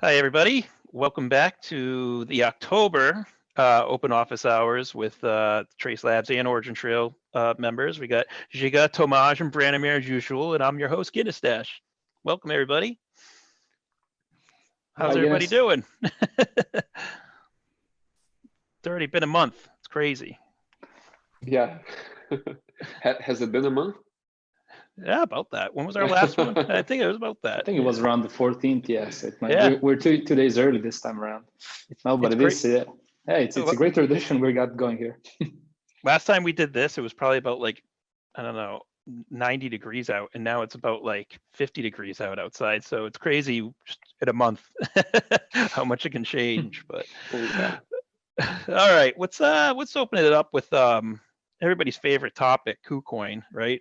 Hi, everybody. Welcome back to the October open office hours with Trace Labs and OriginTrail members. We got Žiga, Tomaž, and Branimir as usual, and I'm your host, Guinnessstache. Welcome, everybody. How's everybody doing? It's already been a month. It's crazy. Yeah. Has it been a month? Yeah, about that. When was our last one? I think it was about that. I think it was around the 14th. Yes, it might. Yeah. We're 2 days early this time around. No, but it's a great tradition we got going here. Last time we did this, it was probably about like, I don't know, 90 degrees out, and now it's about like 50 degrees out outside. So it's crazy just in a month how much it can change. But all right, let's open it up with everybody's favorite topic, KuCoin, right?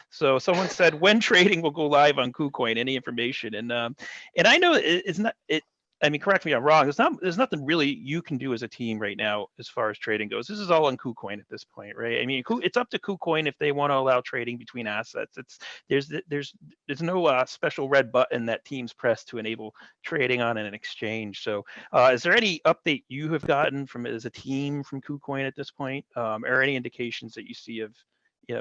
So someone said, when trading will go live on KuCoin, any information? And I know it's not it. I mean, correct me if I'm wrong. There's nothing really you can do as a team right now as far as trading goes. This is all on KuCoin at this point, right? I mean, it's up to KuCoin if they want to allow trading between assets. There's no special red button that teams press to enable trading on an exchange. So, is there any update you have gotten from as a team from KuCoin at this point, or any indications that you see of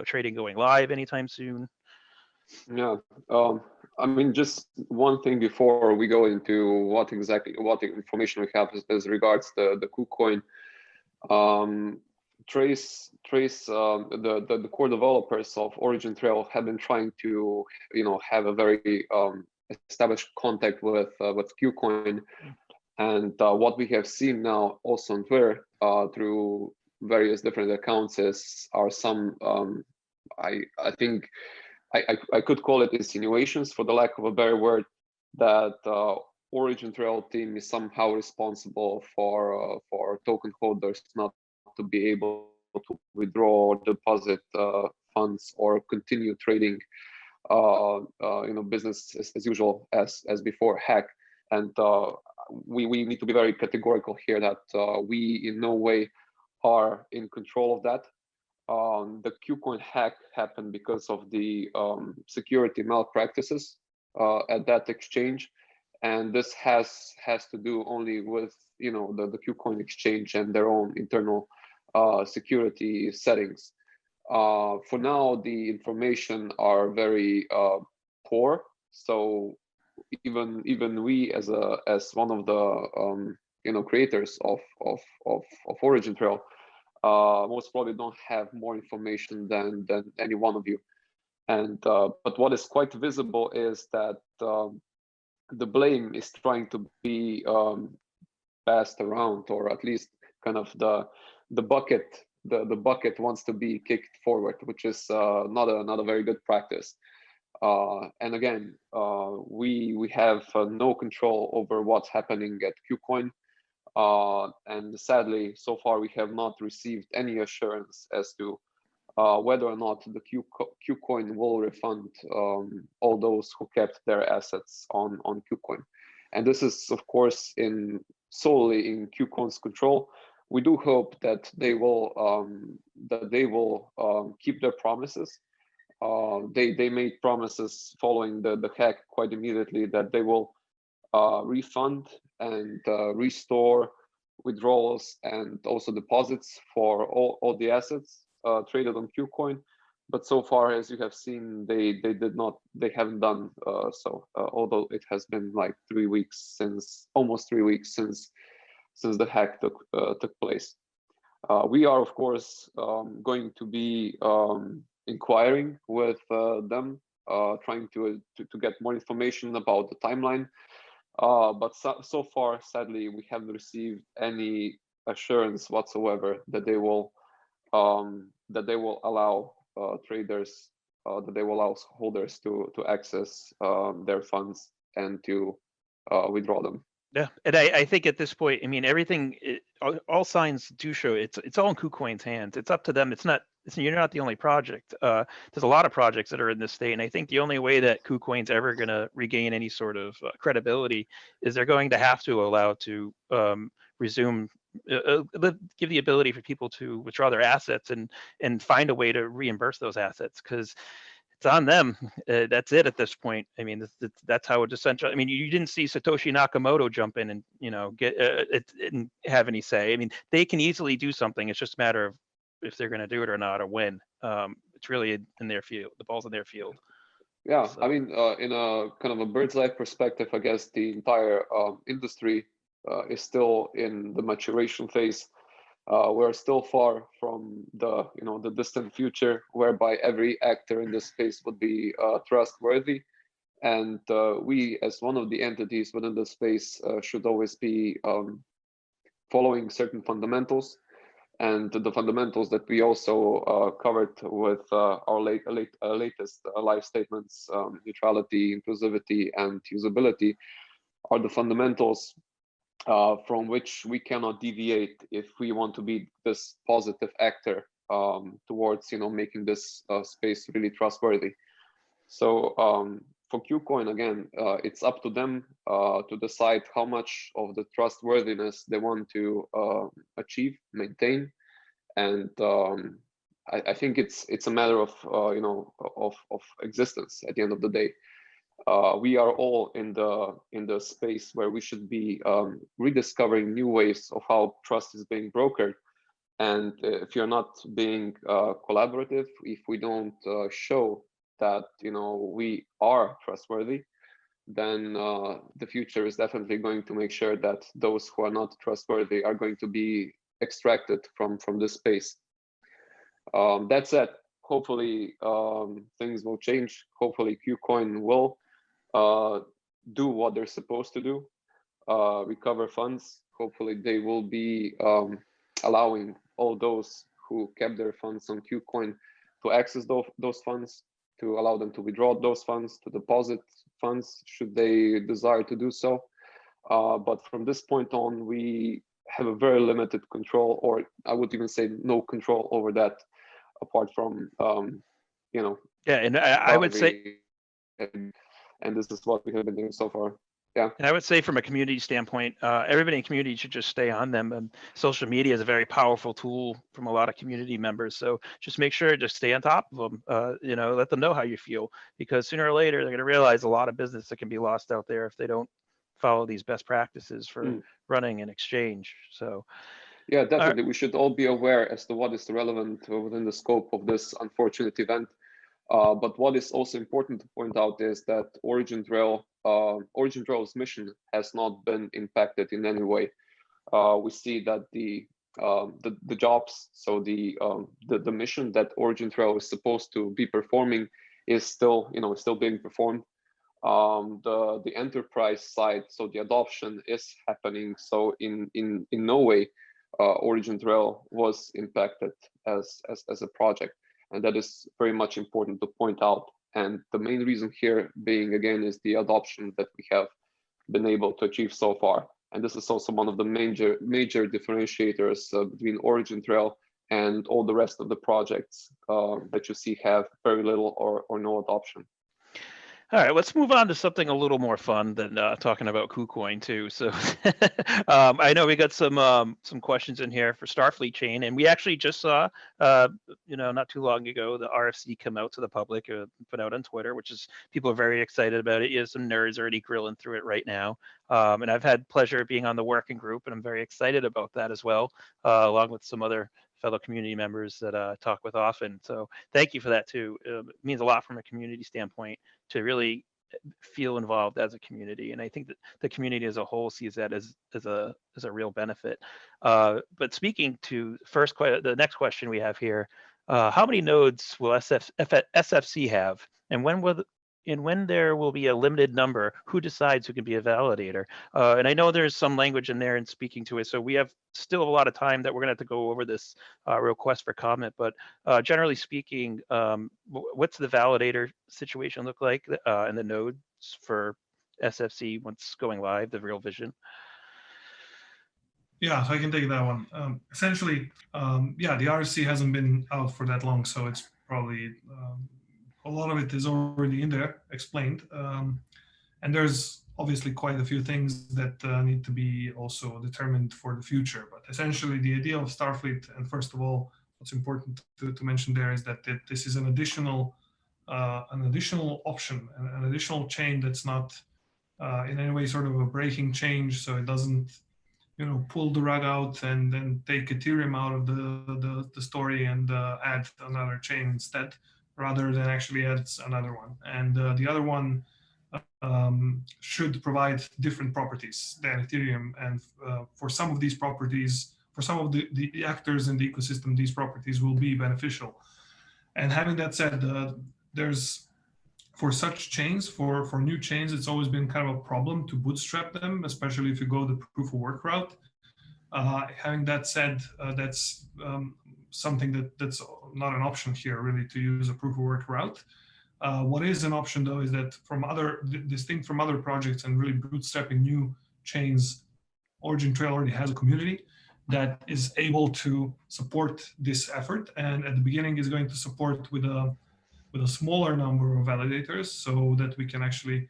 trading going live anytime soon? Yeah. I mean, just one thing before we go into what information we have as regards the KuCoin. Trace, the core developers of OriginTrail have been trying to, have a very established contact with KuCoin, and what we have seen now also on Twitter through various different accounts are some I think I could call it insinuations, for the lack of a better word, that OriginTrail team is somehow responsible for token holders not to be able to withdraw or deposit funds or continue trading, business as usual as before hack. And we need to be very categorical here that we in no way are in control of that. The KuCoin hack happened because of the security malpractices at that exchange, and this has to do only with the KuCoin exchange and their own internal security settings. For now, the information are very poor. So even we as one of the creators of OriginTrail, most probably don't have more information than any one of you. And but what is quite visible is that the blame is trying to be passed around, or at least kind of the bucket wants to be kicked forward, which is not a very good practice. And again, we have no control over what's happening at KuCoin. And sadly, so far we have not received any assurance as to whether or not the KuCoin will refund all those who kept their assets on KuCoin. And this is, of course, solely in KuCoin's control. We do hope that they will keep their promises. They made promises following the hack quite immediately that they will refund and restore withdrawals and also deposits for all the assets traded on KuCoin. But so far, as you have seen, they haven't done so. Although it has been like almost 3 weeks since the hack took place. We are, of course, going to be inquiring with them, trying to get more information about the timeline. But so far, sadly, we haven't received any assurance whatsoever that they will allow traders, that they will allow holders to access their funds and to withdraw them. Yeah, and I think at this point, I mean, everything, all signs do show it's all in KuCoin's hands. It's up to them. You're not the only project. There's a lot of projects that are in this state, and I think the only way that KuCoin's ever going to regain any sort of credibility is they're going to have to allow to resume, give the ability for people to withdraw their assets and find a way to reimburse those assets, because it's on them. That's it at this point. I mean, that's how it's essential. I mean, you didn't see Satoshi Nakamoto jump in and get it and have any say. I mean, they can easily do something. It's just a matter of if they're going to do it or not, or when. It's really in their field. The ball's in their field. Yeah, So. I mean, in a kind of a bird's eye perspective, I guess the entire industry is still in the maturation phase. We're still far from the distant future whereby every actor in this space would be trustworthy, and we, as one of the entities within the space, should always be following certain fundamentals. And the fundamentals that we also covered with our latest live statements, neutrality, inclusivity, and usability, are the fundamentals from which we cannot deviate if we want to be this positive actor towards making this space really trustworthy. So for KuCoin, again, it's up to them to decide how much of the trustworthiness they want to achieve, maintain, and I think it's a matter of of existence at the end of the day. We are all in the space where we should be rediscovering new ways of how trust is being brokered. And if you're not being collaborative, if we don't show that we are trustworthy, then the future is definitely going to make sure that those who are not trustworthy are going to be extracted from this space. That said, hopefully things will change. Hopefully KuCoin will do what they're supposed to do, recover funds. Hopefully they will be allowing all those who kept their funds on KuCoin to access those funds, to allow them to withdraw those funds, to deposit funds should they desire to do so. But from this point on, we have a very limited control, or I would even say no control over that, apart from Yeah, and I would say, and this is what we have been doing so far. Yeah. And I would say from a community standpoint, everybody in community should just stay on them. And social media is a very powerful tool from a lot of community members. So just make sure, just stay on top of them, let them know how you feel, because sooner or later, they're going to realize a lot of business that can be lost out there if they don't follow these best practices for running an exchange. So. Yeah, definitely. We should all be aware as to what is relevant within the scope of this unfortunate event. But what is also important to point out is that OriginTrail's mission has not been impacted in any way. We see that the jobs, so the mission that OriginTrail is supposed to be performing is still being performed. The enterprise side, so the adoption is happening. So in no way OriginTrail was impacted as a project. And that is very much important to point out. And the main reason here being, again, is the adoption that we have been able to achieve so far. And this is also one of the major differentiators between OriginTrail and all the rest of the projects that you see have very little or no adoption. All right, let's move on to something a little more fun than talking about KuCoin too. So I know we got some questions in here for Starfleet Chain, and we actually just saw, not too long ago, the RFC come out to the public, put out on Twitter, which is, people are very excited about it. You have some nerds already grilling through it right now. And I've had pleasure of being on the working group, and I'm very excited about that as well, along with some other fellow community members that I talk with often. So thank you for that too. It means a lot from a community standpoint to really feel involved as a community. And I think that the community as a whole sees that as a real benefit. But speaking to the next question we have here, how many nodes will SFC have? And when there will be a limited number, who decides who can be a validator? And I know there's some language in there and speaking to it, so we have still a lot of time that we're going to have to go over this request for comment. But generally speaking, what's the validator situation look like and the nodes for SFC once going live, the real vision? Yeah, so I can take that one. Essentially, the RFC hasn't been out for that long, so it's probably a lot of it is already in there, explained. And there's obviously quite a few things that need to be also determined for the future. But essentially, the idea of Starfleet, and first of all, what's important to mention there is that this is an additional an additional option, an additional chain that's not in any way sort of a breaking change, so it doesn't, pull the rug out and then take Ethereum out of the story and add another chain instead, rather than actually add another one. And the other one should provide different properties than Ethereum. And for some of these properties, for some of the actors in the ecosystem, these properties will be beneficial. And having that said, there's, for such chains, for new chains, it's always been kind of a problem to bootstrap them, especially if you go the proof of work route. Having that said, that's something that's not an option here, really, to use a proof of work route. What is an option, though, is that distinct from other projects and really bootstrapping new chains, OriginTrail already has a community that is able to support this effort, and at the beginning is going to support with a smaller number of validators, so that we can actually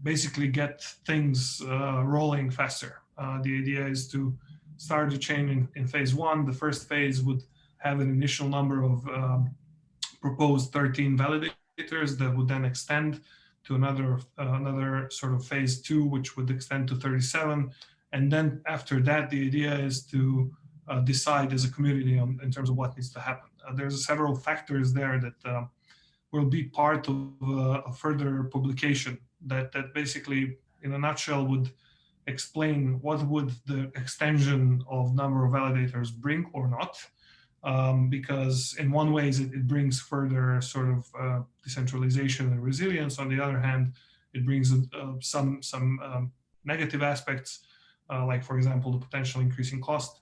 basically get things rolling faster. The idea is to start the chain in phase 1. The first phase would have an initial number of proposed 13 validators that would then extend to another sort of phase 2, which would extend to 37. And then after that, the idea is to decide as a community in terms of what needs to happen. There's several factors there that will be part of a further publication that basically, in a nutshell, would explain what would the extension of number of validators bring or not. Because in one way, it brings further sort of decentralization and resilience. On the other hand, it brings some negative aspects, like, for example, the potential increasing cost.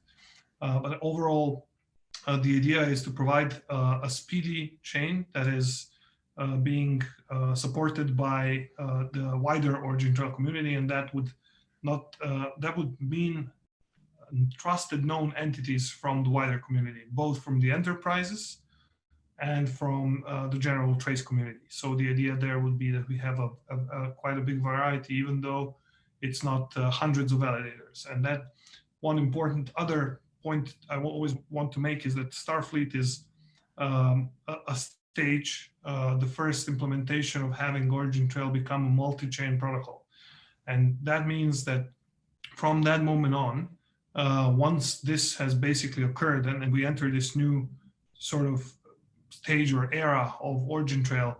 But overall, the idea is to provide a speedy chain that is being supported by the wider OriginTrail community, and that would mean trusted known entities from the wider community, both from the enterprises and from the general trace community. So the idea there would be that we have quite a big variety, even though it's not hundreds of validators. And that one important other point I always want to make is that Starfleet is a stage, the first implementation of having OriginTrail become a multi-chain protocol. And that means that from that moment on, once this has basically occurred and we enter this new sort of stage or era of OriginTrail,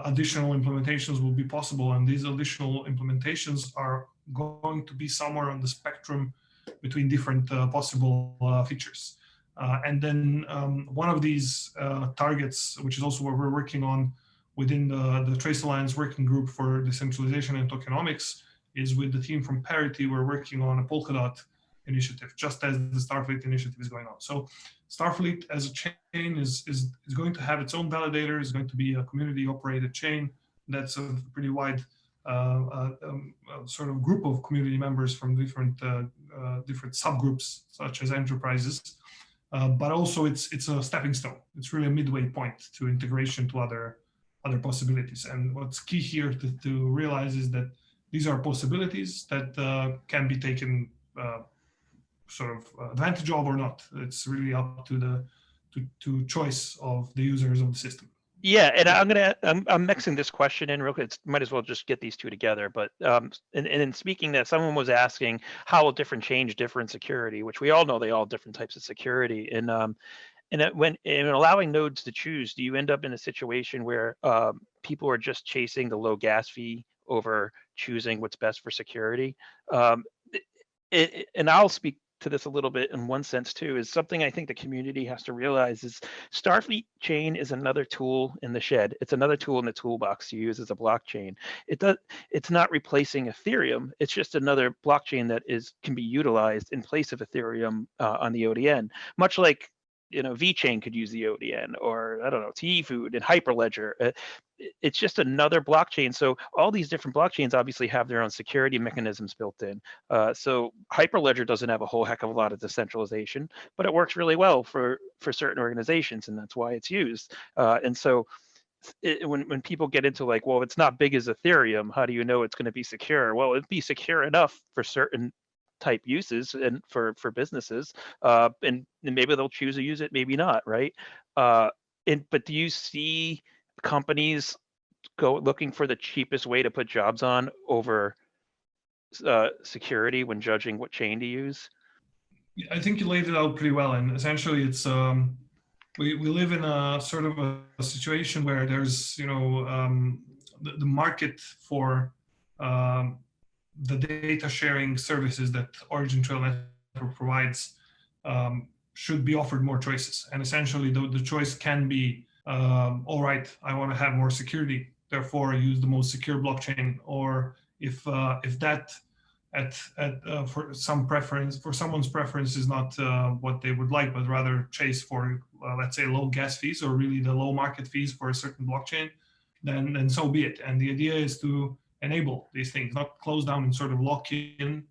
additional implementations will be possible. And these additional implementations are going to be somewhere on the spectrum between different possible features. And then one of these targets, which is also what we're working on within the Trace Alliance Working Group for Decentralization and Tokenomics, is with the team from Parity. We're working on a Polkadot initiative, just as the Starfleet initiative is going on. So Starfleet as a chain is going to have its own validator, is going to be a community operated chain. That's a pretty wide sort of group of community members from different subgroups, such as enterprises. But also it's a stepping stone. It's really a midway point to integration to other possibilities. And what's key here to realize is that these are possibilities that can be taken sort of advantage of or not. It's really up to the choice of the users of the system. Yeah, and I'm mixing this question in real quick. Might as well just get these two together. But and in speaking that, someone was asking how will different change differ in security, which we all know they all different types of security. And when in allowing nodes to choose, do you end up in a situation where people are just chasing the low gas fee over choosing what's best for security? And I'll speak to this a little bit in one sense too, is something I think the community has to realize is Starfleet Chain is another tool in the shed. It's another tool in the toolbox to use as a blockchain. It's not replacing Ethereum. It's just another blockchain that can be utilized in place of Ethereum on the ODN, much like VeChain could use the ODN, or I don't know, TeaFood and Hyperledger. It's just another blockchain. So all these different blockchains obviously have their own security mechanisms built in. So Hyperledger doesn't have a whole heck of a lot of decentralization, but it works really well for certain organizations, and that's why it's used. And so when people get into like, well, it's not big as Ethereum, how do you know it's going to be secure? Well, it'd be secure enough for certain type uses and for businesses, and maybe they'll choose to use it, maybe not, right? But do you see companies go looking for the cheapest way to put jobs on over security when judging what chain to use? I think you laid it out pretty well, and essentially it's we live in a sort of a situation where there's the market for the data sharing services that OriginTrail Network provides should be offered more choices, and essentially the choice can be all right, I want to have more security, therefore use the most secure blockchain, or if that for someone's preference is not what they would like, but rather chase for let's say low gas fees or really the low market fees for a certain blockchain, then so be it. And the idea is to enable these things, not close down and sort of lock in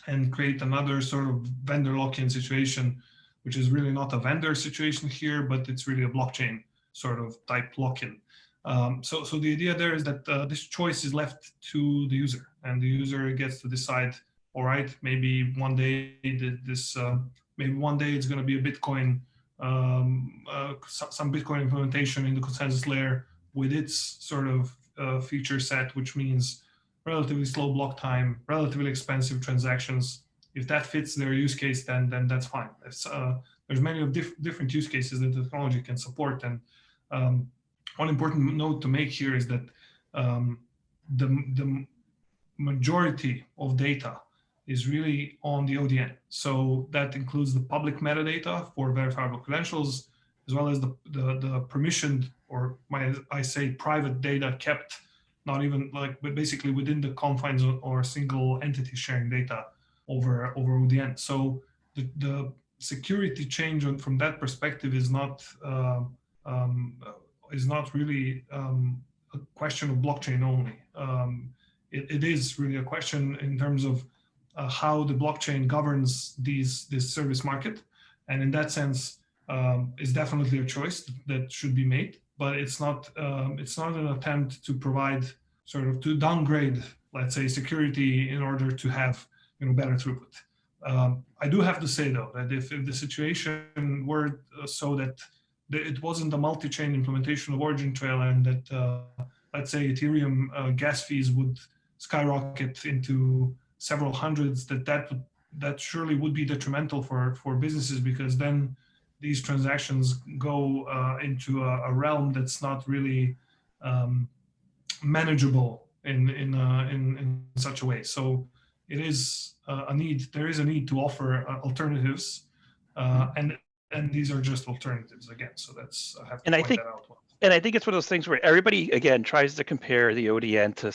and create another sort of vendor lock-in situation, which is really not a vendor situation here, but it's really a blockchain sort of type lock-in. So the idea there is that this choice is left to the user, and the user gets to decide, all right, maybe one day maybe one day it's going to be a Bitcoin, some Bitcoin implementation in the consensus layer with its sort of feature set, which means relatively slow block time, relatively expensive transactions. If that fits their use case, then that's fine. There's many of different use cases that the technology can support, and one important note to make here is that the majority of data is really on the ODN. So that includes the public metadata for verifiable credentials, as well as the permissioned, or might I say private data kept, not even like, but basically within the confines or single entity sharing data over ODN. So the security change from that perspective is not really a question of blockchain only. It is really a question in terms of how the blockchain governs this service market, and in that sense, it's definitely a choice that should be made. But it's not an attempt to provide to downgrade, let's say, security in order to have better throughput. I do have to say though that if the situation were so that it wasn't a multi-chain implementation of OriginTrail, and that let's say Ethereum gas fees would skyrocket into several hundreds, that surely would be detrimental for businesses, because then these transactions go into a realm that's not really manageable in such a way. So it is a need. There is a need to offer alternatives, and these are just alternatives again. So that's, I have to point that out. And I think it's one of those things where everybody, again, tries to compare the ODN to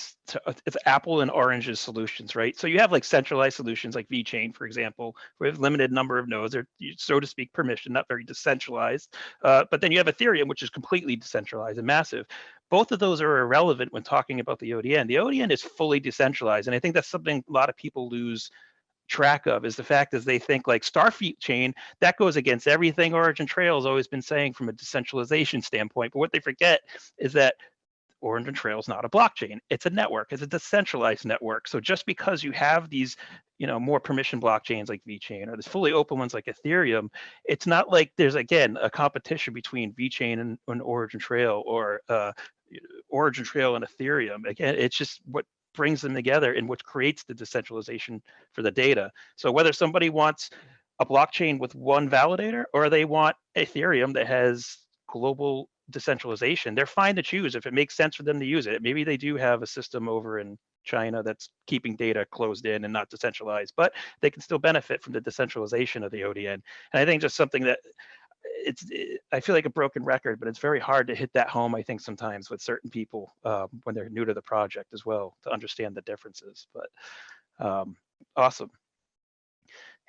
it's apple and oranges solutions, right? So you have like centralized solutions like VeChain, for example, with limited number of nodes, or so to speak, permission, not very decentralized. But then you have Ethereum, which is completely decentralized and massive. Both of those are irrelevant when talking about the ODN. The ODN is fully decentralized, and I think that's something a lot of people lose track of, is the fact is they think like Starfleet Chain, that goes against everything OriginTrail has always been saying from a decentralization standpoint. But what they forget is that OriginTrail is not a blockchain. It's a network. It's a decentralized network. So just because you have these, more permission blockchains like VeChain, or there's fully open ones like Ethereum, it's not like there's, again, a competition between VeChain and OriginTrail, or OriginTrail and Ethereum. Again, it's just what brings them together and what creates the decentralization for the data. So whether somebody wants a blockchain with one validator, or they want Ethereum that has global decentralization, they're fine to choose if it makes sense for them to use it. Maybe they do have a system over in China that's keeping data closed in and not decentralized, but they can still benefit from the decentralization of the ODN. And I think just something that I feel like a broken record, but it's very hard to hit that home, I think, sometimes with certain people when they're new to the project as well, to understand the differences. But awesome.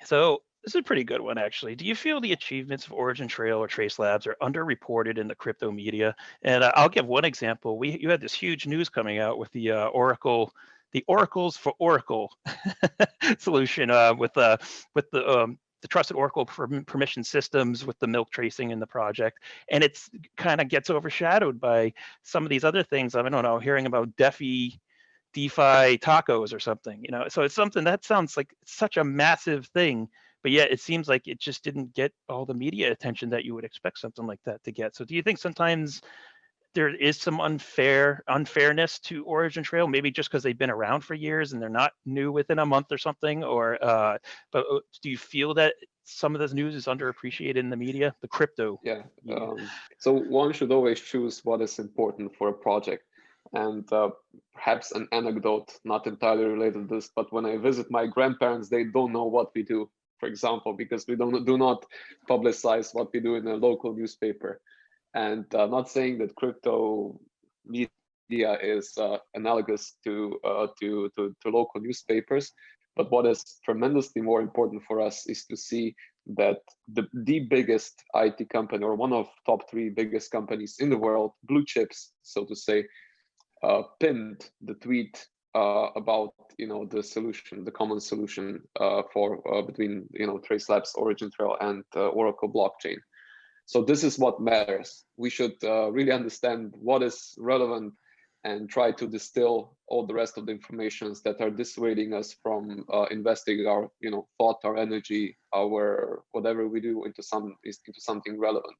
So this is a pretty good one, actually. Do you feel the achievements of OriginTrail or Trace Labs are underreported in the crypto media? And I'll give one example. You had this huge news coming out with the Oracles for Oracle solution with the trusted Oracle permission systems with the milk tracing in the project. And it's kind of gets overshadowed by some of these other things. I don't know, hearing about DeFi tacos or something, so it's something that sounds like such a massive thing, but yet it seems like it just didn't get all the media attention that you would expect something like that to get. So do you think sometimes there is some unfairness to OriginTrail, maybe just because they've been around for years and they're not new within a month or something, or but do you feel that some of this news is underappreciated in the media, the crypto? Yeah. So one should always choose what is important for a project. And perhaps an anecdote, not entirely related to this, but when I visit my grandparents, they don't know what we do, for example, because we do not publicize what we do in a local newspaper. And not saying that crypto media is analogous to local newspapers, but what is tremendously more important for us is to see that the biggest IT company, or one of top 3 biggest companies in the world, blue chips, so to say, pinned the tweet about the solution, the common solution for between Trace Labs, OriginTrail, and Oracle blockchain. So this is what matters. We should really understand what is relevant and try to distill all the rest of the informations that are dissuading us from investing our thought, our energy, our whatever we do into something relevant.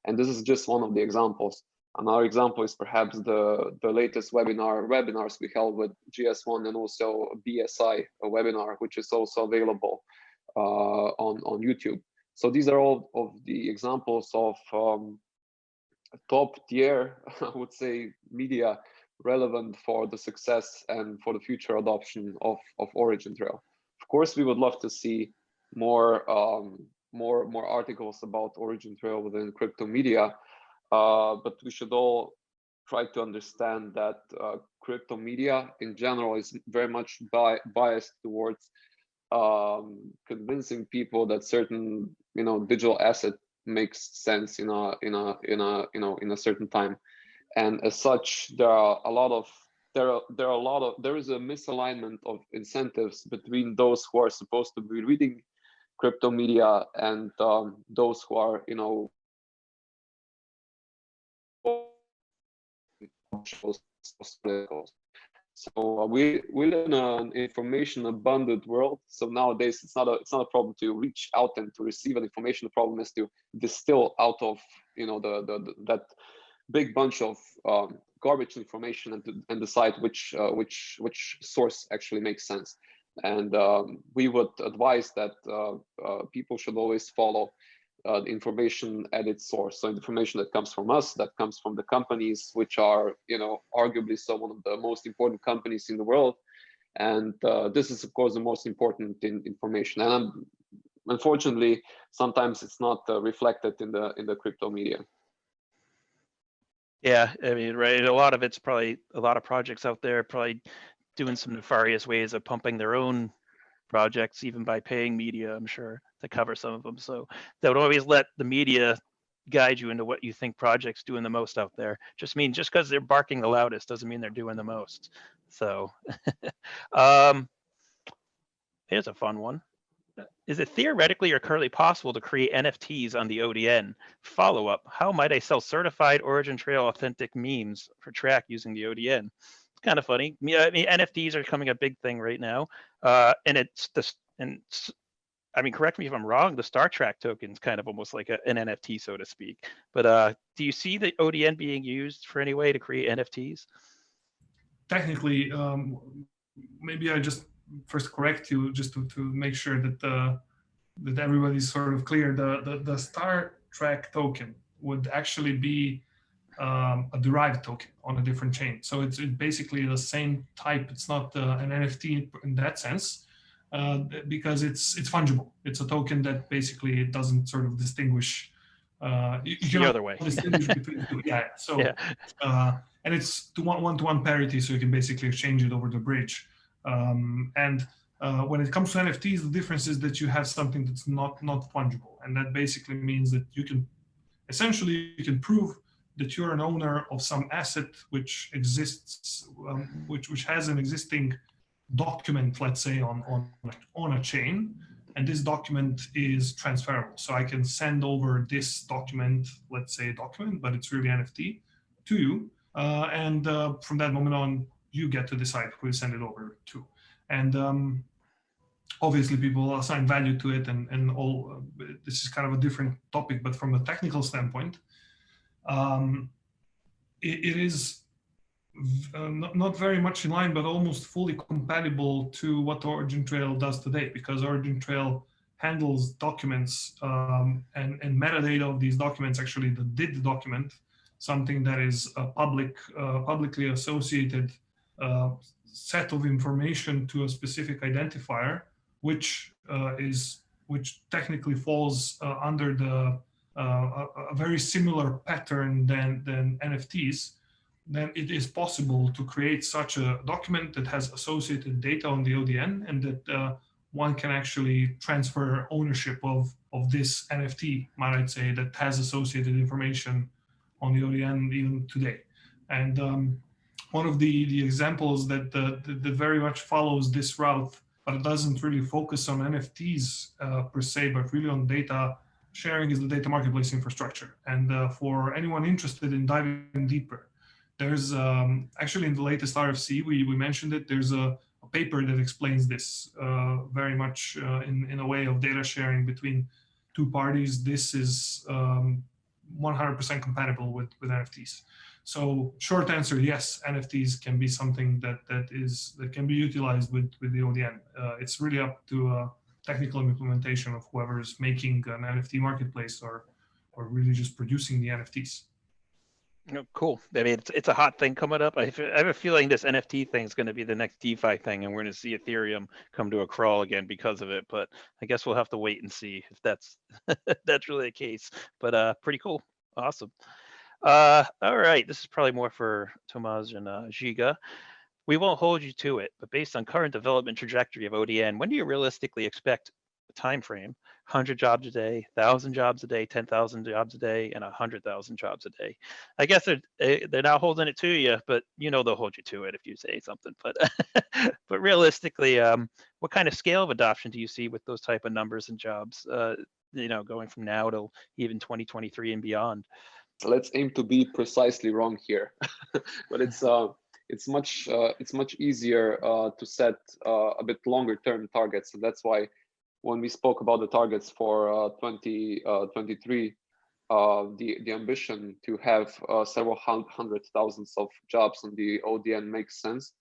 And this is just one of the examples. Another example is perhaps the latest webinars we held with GS1 and also BSI, a webinar which is also available on YouTube. So these are all of the examples of top tier, I would say, media relevant for the success and for the future adoption of OriginTrail. Of course, we would love to see more articles about OriginTrail within crypto media, but we should all try to understand that crypto media in general is very much biased towards convincing people that certain digital asset makes sense in a certain time, and as such there is a misalignment of incentives between those who are supposed to be reading crypto media and those who are So we live in an information abundant world. So nowadays it's not a problem to reach out and to receive an information. The problem is to distill out of that big bunch of garbage information and decide which source actually makes sense. And we would advise that people should always follow the information at its source. So information that comes from us, that comes from the companies, which are, arguably one of the most important companies in the world. And this is, of course, the most important information. And unfortunately, sometimes it's not reflected in the crypto media. Yeah, I mean, right. A lot of it's probably a lot of projects out there probably doing some nefarious ways of pumping their own projects, even by paying media, I'm sure, to cover some of them. So they would always let the media guide you into what you think projects doing the most out there. Just because they're barking the loudest doesn't mean they're doing the most. So here's a fun one. Is it theoretically or currently possible to create NFTs on the ODN? Follow-up, how might I sell certified OriginTrail authentic memes for TRAC using the ODN? It's kind of funny. I mean, NFTs are becoming a big thing right now. And I mean, correct me if I'm wrong, the Star Trek token is kind of almost like an NFT, so to speak. But do you see the ODN being used for any way to create NFTs? Technically, maybe I just first correct you just to make sure that that everybody's sort of clear. The Star Trek token would actually be a derived token on a different chain. So it's basically the same type. It's not an NFT in that sense, because it's fungible. It's a token that basically doesn't sort of distinguish. The other way. Distinguish between two. Yeah. So yeah. And it's one-to-one parity, so you can basically exchange it over the bridge. When it comes to NFTs, the difference is that you have something that's not fungible, and that basically means that you can prove that you're an owner of some asset which exists, which has an existing document, let's say on a chain, and this document is transferable. So I can send over this document, let's say document, but it's really NFT, to you, and from that moment on, you get to decide who you send it over to. And obviously people assign value to it, and all. This is kind of a different topic, but from a technical standpoint, it is not very much in line, but almost fully compatible to what OriginTrail does today, because OriginTrail handles documents and metadata of these documents, actually the DID document, something that is a publicly associated set of information to a specific identifier, which technically falls under a very similar pattern than NFTs. Then it is possible to create such a document that has associated data on the ODN, and that one can actually transfer ownership of this NFT, might I say, that has associated information on the ODN even today. And one of the examples that very much follows this route, but it doesn't really focus on NFTs per se, but really on data sharing, is the data marketplace infrastructure. And for anyone interested in diving deeper, there's actually in the latest RFC, we mentioned it, there's a paper that explains this very much in a way of data sharing between two parties. This is 100% compatible with NFTs. So short answer, yes, NFTs can be something that can be utilized with the ODN. It's really up to technical implementation of whoever's making an NFT marketplace or really just producing the NFTs. Cool. I mean, it's a hot thing coming up. I have a feeling this NFT thing is going to be the next DeFi thing, and we're going to see Ethereum come to a crawl again because of it. But I guess we'll have to wait and see if that's that's really the case. But pretty cool. Awesome. All right. This is probably more for Tomaž and Žiga. We won't hold you to it, but based on current development trajectory of ODN, when do you realistically expect a time frame? 100 jobs a day, 1,000 jobs a day, 10,000 jobs a day, and 100,000 jobs a day. I guess they're not holding it to you, but they'll hold you to it if you say something. But but realistically, what kind of scale of adoption do you see with those type of numbers and jobs? Going from now till even 2023 and beyond. Let's aim to be precisely wrong here, but it's much easier to set a bit longer term targets. So that's why when we spoke about the targets for 2023, the ambition to have several hundred thousands of jobs on the ODN makes sense.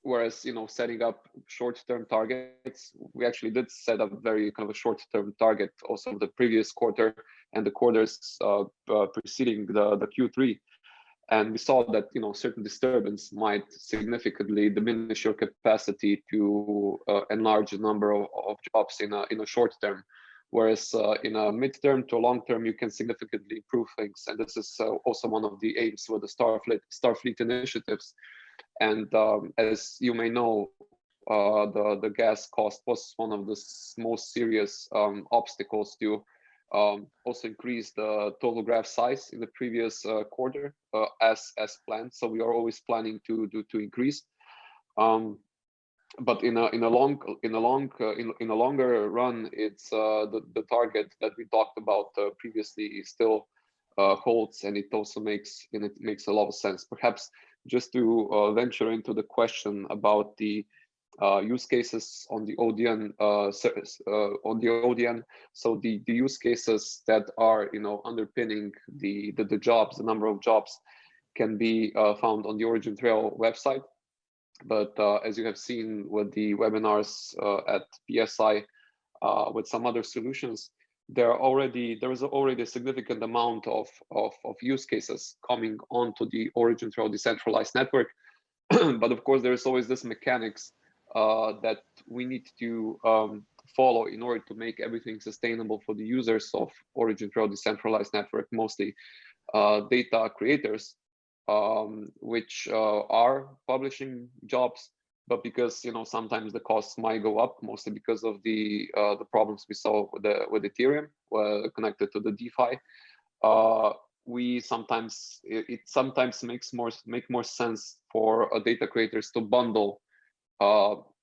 Whereas setting up short-term targets, we actually did set up very kind of a short-term target also the previous quarter and the quarters preceding the Q3. And we saw that certain disturbance might significantly diminish your capacity to enlarge the number of jobs in a short term, whereas in a midterm to long term you can significantly improve things. And this is also one of the aims with the Starfleet initiatives. And as you may know, the gas cost was one of the most serious obstacles to also increase the total graph size in the previous quarter as planned. So we are always planning to increase. But in a longer run, it's the target that we talked about previously still holds, and it also makes a lot of sense. Perhaps just to venture into the question about the use cases on the ODN So the use cases that are underpinning the jobs, the number of jobs, can be found on the OriginTrail website. But as you have seen with the webinars at PSI, with some other solutions, there is already a significant amount of use cases coming onto the OriginTrail decentralized network. But of course, there is always this mechanics that we need to follow in order to make everything sustainable for the users of OriginTrail decentralized network, mostly data creators, which are publishing jobs, but because sometimes the costs might go up, mostly because of the problems we saw with Ethereum connected to the DeFi. It sometimes makes more sense for data creators to bundle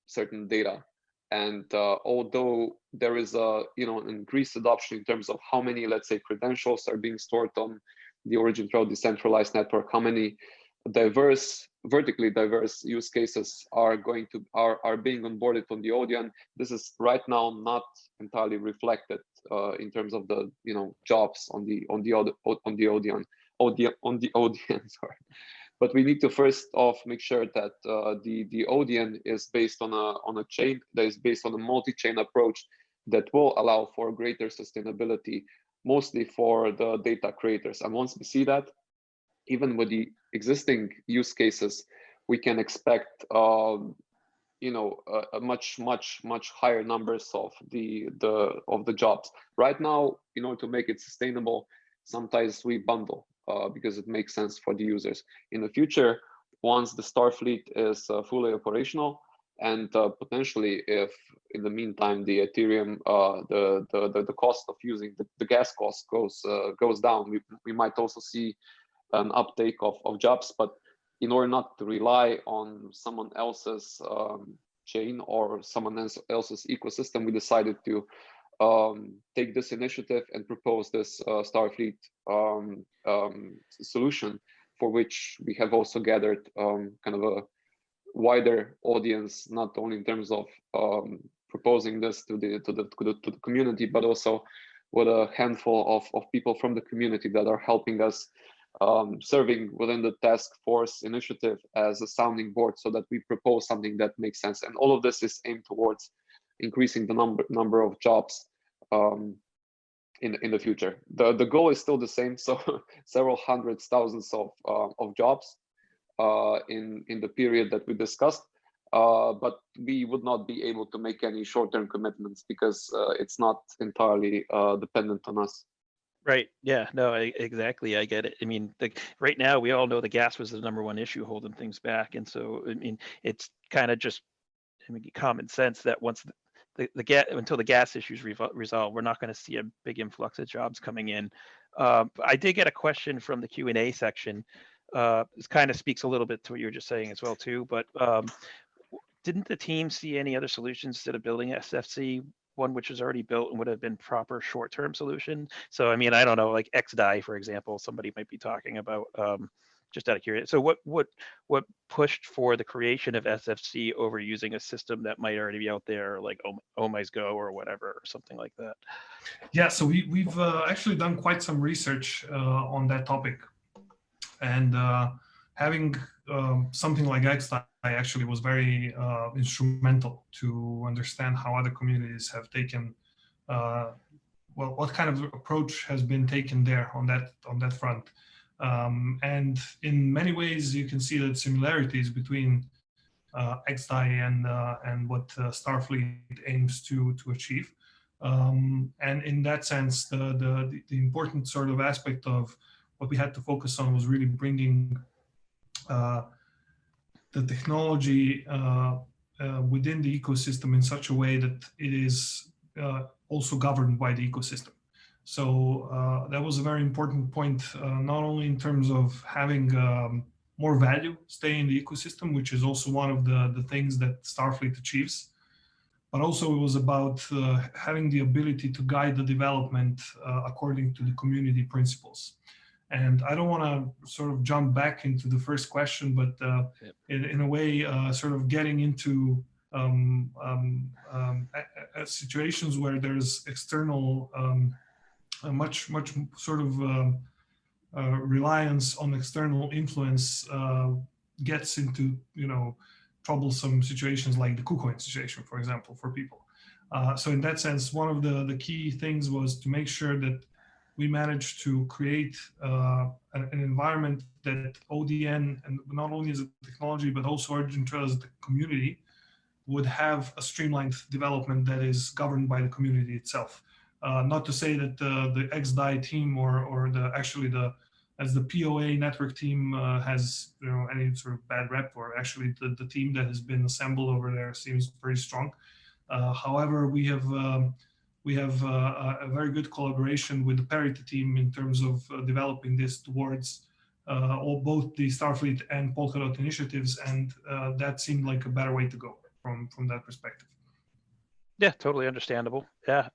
certain data. And although there is an increased adoption in terms of how many, let's say, credentials are being stored on the OriginTrail decentralized network, how many vertically diverse use cases are being onboarded on the ODN, this is right now not entirely reflected in terms of the jobs on the ODN. ODN, sorry. But we need to first off make sure that the ODN is based on a chain that is based on a multi-chain approach that will allow for greater sustainability, mostly for the data creators. And once we see that, even with the existing use cases, we can expect you know, a much higher numbers of the jobs. Right now, in order to make it sustainable, sometimes we bundle because it makes sense for the users. In the future, once the Starfleet is fully operational, and potentially if in the meantime the Ethereum the cost of using the gas cost goes down, we might also see an uptake of jobs. But in order not to rely on someone else's chain or someone else's ecosystem, we decided to take this initiative and propose this Starfleet solution, for which we have also gathered kind of a wider audience, not only in terms of proposing this to the community, but also with a handful of people from the community that are helping us serving within the task force initiative as a sounding board, so that we propose something that makes sense. And all of this is aimed towards increasing the number of jobs in the future. The goal is still the same, so several hundreds, thousands of jobs in the period that we discussed, but we would not be able to make any short-term commitments because it's not entirely dependent on us. Right. Yeah. No, exactly. I get it. I mean, right now we all know the gas was the #1 issue holding things back, and so I mean, it's kind of just common sense that once the gas, until the gas issues resolve, we're not going to see a big influx of jobs coming in. I did get a question from the Q&A section. This kind of speaks a little bit to what you were just saying as well too. But didn't the team see any other solutions instead of building SFC? One which is already built and would have been proper short-term solution. So I mean, I don't know, like XDAI, for example, somebody might be talking about. Just out of curiosity. So what pushed for the creation of SFC over using a system that might already be out there, like Omi's Go or whatever, or something like that? Yeah, so we've actually done quite some research on that topic, and having something like XDAI actually was very instrumental to understand how other communities have taken, well, what kind of approach has been taken there on that front. And in many ways, you can see that similarities between XDAI and what Starfleet aims to achieve. And in that sense, the important sort of aspect of what we had to focus on was really bringing the technology within the ecosystem in such a way that it is also governed by the ecosystem. So that was a very important point, not only in terms of having more value stay in the ecosystem, which is also one of the things that Starfleet achieves, but also it was about having the ability to guide the development according to the community principles. And I don't want to sort of jump back into the first question, but in a way, sort of getting into situations where there's external, much sort of reliance on external influence gets into, you know, troublesome situations like the KuCoin situation, for example, for people. So in that sense, one of the key things was to make sure that we managed to create an environment that ODN, and not only as a technology, but also OriginTrail as the community, would have a streamlined development that is governed by the community itself. Not to say that the XDAI team or as the POA network team has, you know, any sort of bad rep, or actually the team that has been assembled over there seems pretty strong. However, we have a very good collaboration with the Parity team in terms of developing this towards both the Starfleet and Polkadot initiatives, and that seemed like a better way to go from that perspective. Yeah, totally understandable. Yeah,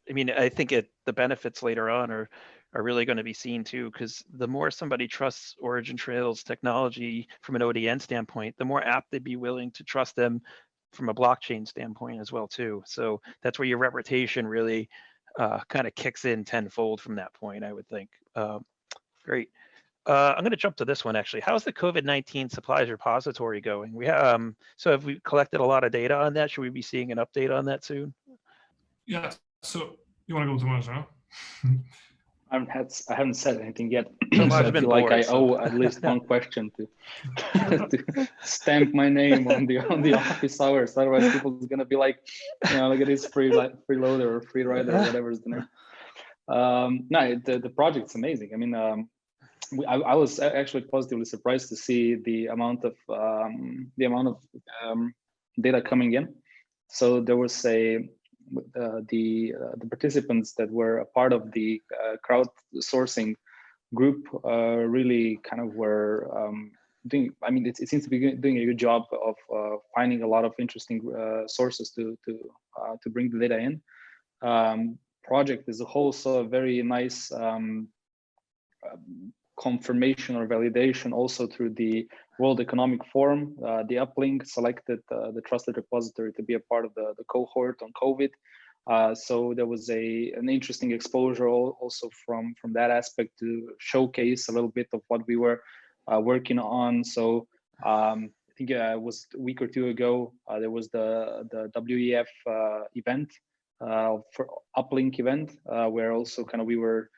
I mean, I think the benefits later on are really going to be seen too, because the more somebody trusts OriginTrail's technology from an ODN standpoint, the more apt they'd be willing to trust them from a blockchain standpoint as well too. So that's where your reputation really kind of kicks in tenfold from that point, I would think. Great. I'm going to jump to this one actually. How's the COVID-19 supplies repository going? So have we collected a lot of data on that? Should we be seeing an update on that soon? Yeah. So you want to go, Tomaž, huh? I haven't said anything yet. Tomaž So I has been feel like bored, I so- owe at least one question to stamp my name on the office hours. Otherwise, people's gonna be like, look at this freeloader or free rider or whatever is the name. No, the project's amazing. I mean, I was actually positively surprised to see the amount of data coming in. So there was the participants that were a part of the crowdsourcing group really kind of were doing. I mean, it seems to be doing a good job of finding a lot of interesting sources to bring the data in. Project as a whole saw a very nice confirmation or validation also through the World Economic Forum. The uplink selected the trusted repository to be a part of the cohort on COVID. So there was an interesting exposure also from that aspect to showcase a little bit of what we were working on. So I think it was a week or two ago, there was the WEF event for uplink event, where also kind of we were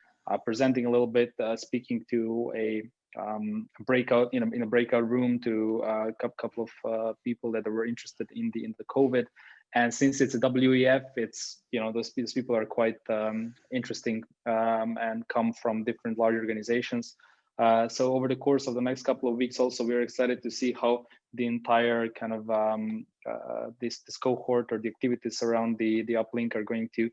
presenting a little bit, speaking to a breakout in a breakout room to a couple of people that were interested in the COVID. And since it's a WEF, it's those people are quite interesting and come from different large organizations. So over the course of the next couple of weeks, also we're excited to see how the entire kind of this cohort or the activities around the uplink are going to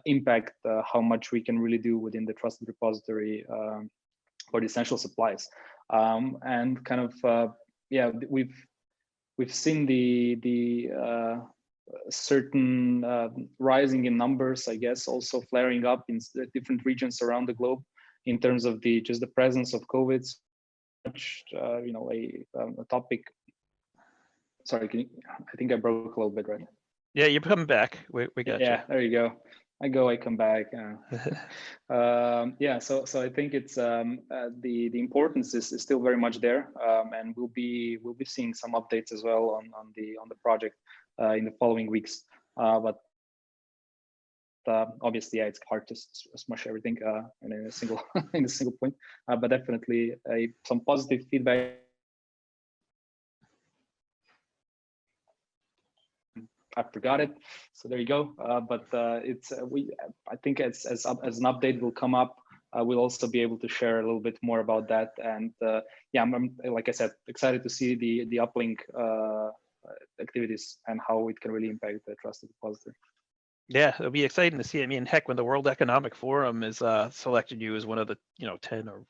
impact how much we can really do within the trusted repository for the essential supplies. And kind of we've seen the certain rising in numbers, I guess, also flaring up in different regions around the globe in terms of the presence of COVID. Much a topic. Sorry, I think I broke a little bit, right? Yeah, you're coming back. We got you. Yeah, there you go. I come back. Yeah, so I think it's the importance is still very much there, and we'll be seeing some updates as well on the project in the following weeks. But obviously, yeah, it's hard to smush everything in a single point. But definitely some positive feedback. I forgot it, so there you go. But it's I think as an update will come up, we'll also be able to share a little bit more about that. And yeah, I'm like I said, excited to see the uplink activities and how it can really impact the trusted repository. Yeah, it'll be exciting to see. I mean, heck, when the World Economic Forum is selected you as one of the 10 or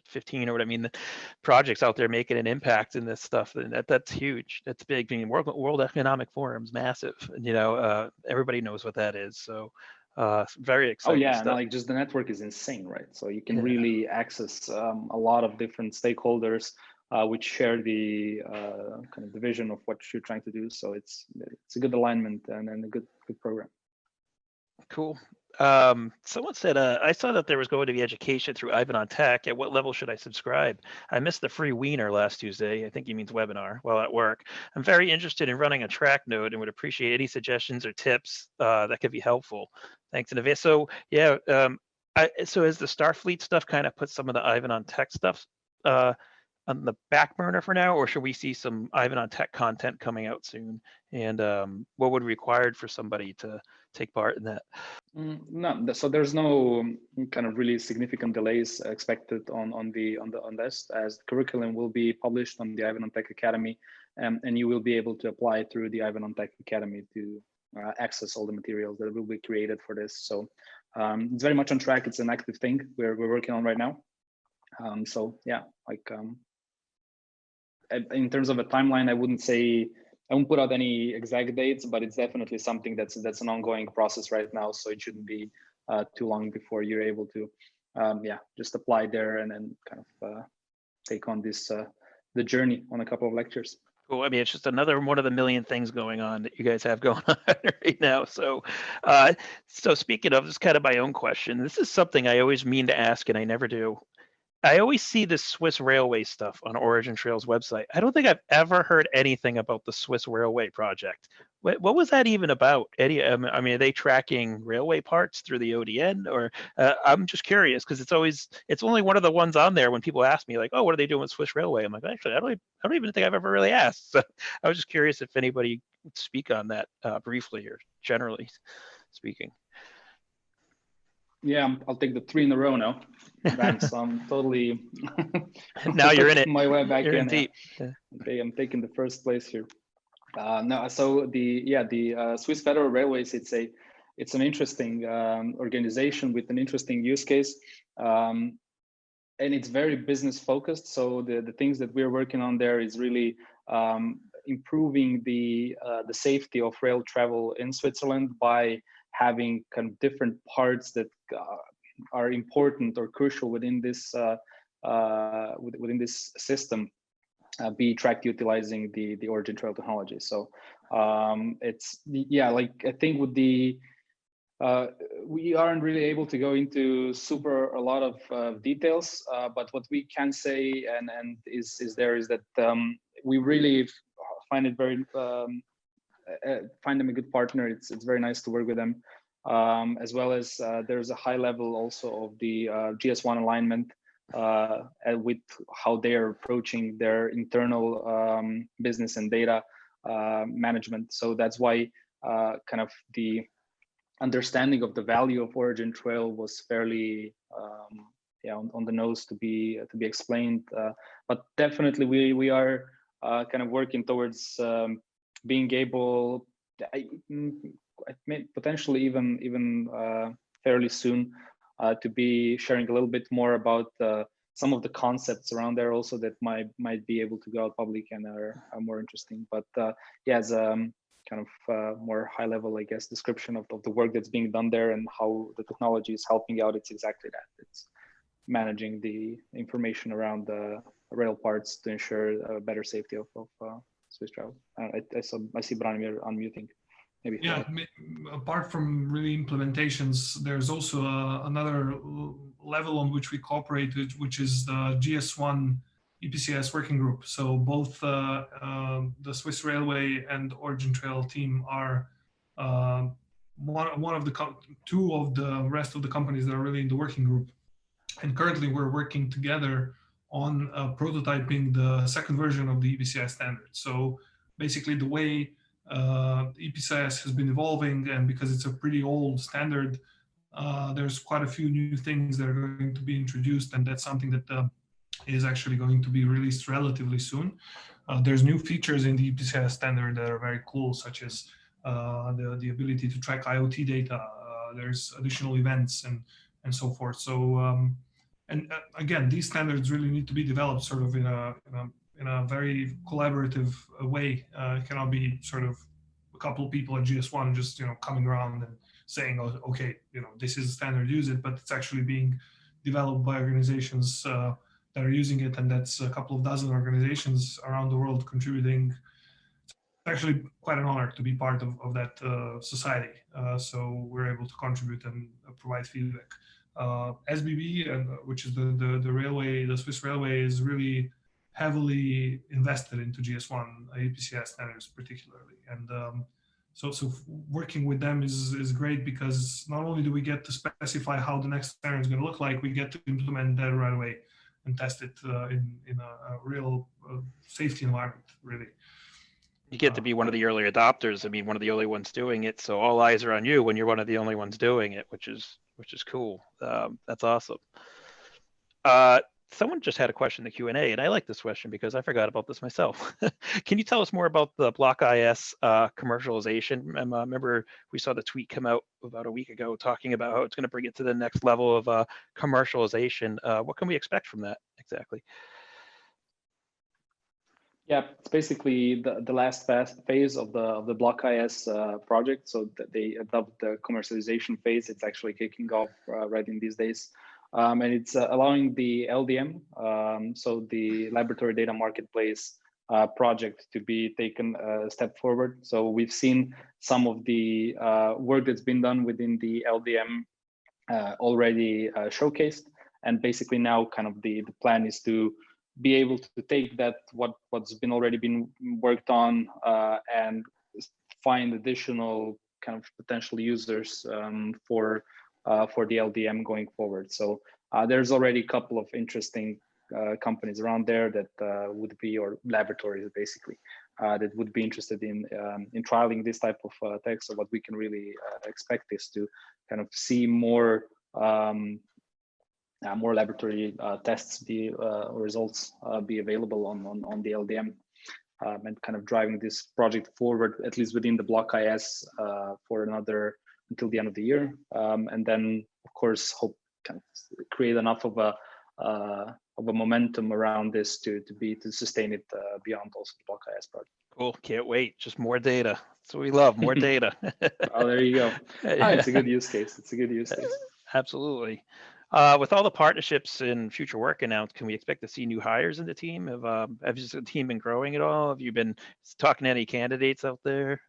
15 or what I mean, the projects out there making an impact in this stuff, and that's huge. That's big. I mean, World Economic Forum's massive, and everybody knows what that is. So very exciting. Oh yeah, stuff. and like just the network is insane, right? So you can really access a lot of different stakeholders which share the kind of the vision of what you're trying to do. So it's a good alignment and a good program. Cool. Someone said, I saw that there was going to be education through Ivan on Tech. At what level should I subscribe? I missed the free wiener last Tuesday. I think he means webinar while at work. I'm very interested in running a TRAC node and would appreciate any suggestions or tips that could be helpful. Thanks in advance. So yeah, so is the Starfleet stuff kind of put some of the Ivan on Tech stuff on the back burner for now, or should we see some Ivan on Tech content coming out soon? And what would be required for somebody to take part in that? No, so there's no kind of really significant delays expected on this, as the curriculum will be published on the Ivan on Tech Academy, and you will be able to apply through the Ivan on Tech Academy to access all the materials that will be created for this. So it's very much on track. It's an active thing we're working on right now. So yeah, like in terms of a timeline, I won't put out any exact dates, but it's definitely something that's an ongoing process right now. So it shouldn't be too long before you're able to, just apply there and then kind of take on this the journey on a couple of lectures. Cool. I mean, it's just another one of the million things going on that you guys have going on right now. So, so speaking of, this is kind of my own question. This is something I always mean to ask and I never do. I always see this Swiss Railway stuff on OriginTrail's website. I don't think I've ever heard anything about the Swiss Railway project. What was that even about? Eddie, I mean, are they tracking railway parts through the ODN, or I'm just curious because it's only one of the ones on there when people ask me like, oh, what are they doing with Swiss Railway? I'm like, actually, I don't even think I've ever really asked. So I was just curious if anybody would speak on that briefly or generally speaking. Yeah, I'll take the 3 in a row now. Thanks. I'm totally. Now you're in it. My way back you're in in. deep. Okay, I'm taking the first place here. No, so the Swiss Federal Railways. It's an interesting organization with an interesting use case, and it's very business focused. So the things that we're working on there is really improving the safety of rail travel in Switzerland by having kind of different parts that are important or crucial within this system be tracked utilizing the OriginTrail technology. So it's like I think with the we aren't really able to go into a lot of details, but what we can say and is that we really find it very find them a good partner. It's very nice to work with them, as well as there's a high level also of the GS1 alignment with how they are approaching their internal business and data management. So that's why kind of the understanding of the value of OriginTrail was fairly on the nose to be explained. But definitely we are kind of working towards being able, potentially even fairly soon, to be sharing a little bit more about some of the concepts around there also that might be able to go out public and are more interesting. But as kind of more high level, I guess, description of the work that's being done there and how the technology is helping out, it's exactly that. It's managing the information around the rail parts to ensure better safety of Swiss travel. I see Branimir unmuting. Maybe. Yeah, apart from really implementations, there's also another level on which we cooperated, which is the GS1 EPCS working group. So both the Swiss Railway and OriginTrail team are one of the two of the rest of the companies that are really in the working group. And currently we're working together on prototyping the second version of the EPCS standard. So basically the way EPCS has been evolving, and because it's a pretty old standard, there's quite a few new things that are going to be introduced, and that's something that is actually going to be released relatively soon. There's new features in the EPCS standard that are very cool, such as the ability to track IoT data. There's additional events and so forth. So again, these standards really need to be developed sort of in a very collaborative way. It cannot be sort of a couple of people at GS1 just coming around and saying, oh, okay, this is standard, use it, but it's actually being developed by organizations that are using it, and that's a couple of dozen organizations around the world contributing. It's actually quite an honor to be part of that society. So we're able to contribute and provide feedback. SBB, which is the railway, the Swiss Railway, is really heavily invested into GS1 EPCS standards particularly, and so working with them is great, because not only do we get to specify how the next standard is going to look like, we get to implement that right away and test it in a real safety environment, really. You get to be one of the early adopters. I mean, one of the only ones doing it. So all eyes are on you when you're one of the only ones doing it, which is cool. That's awesome. Someone just had a question in the Q&A, and I like this question because I forgot about this myself. Can you tell us more about the Block.IS commercialization? Remember, we saw the tweet come out about a week ago talking about how it's going to bring it to the next level of commercialization. What can we expect from that exactly? Yeah, it's basically the last phase of the Block.IS project. So they adopt the commercialization phase. It's actually kicking off right in these days. And it's allowing the LDM, so the Laboratory Data Marketplace project, to be taken a step forward. So we've seen some of the work that's been done within the LDM already showcased. And basically now kind of the plan is to be able to take that what's been already been worked on and find additional kind of potential users for the LDM going forward. So there's already a couple of interesting companies around there that would be, or laboratories basically, that would be interested in trialing this type of tech. So what we can really expect is to kind of see more laboratory tests results be available on the LDM, and kind of driving this project forward, at least within the Block.IS, for another until the end of the year, and then of course hope kind of create enough of a momentum around this to sustain it beyond also the Block.IS project. Cool, can't wait. Just more data. That's what we love, more data. Oh, there you go. It's a good use case. It's a good use case. Absolutely. With all the partnerships and future work announced, can we expect to see new hires in the team? Have the team been growing at all? Have you been talking to any candidates out there?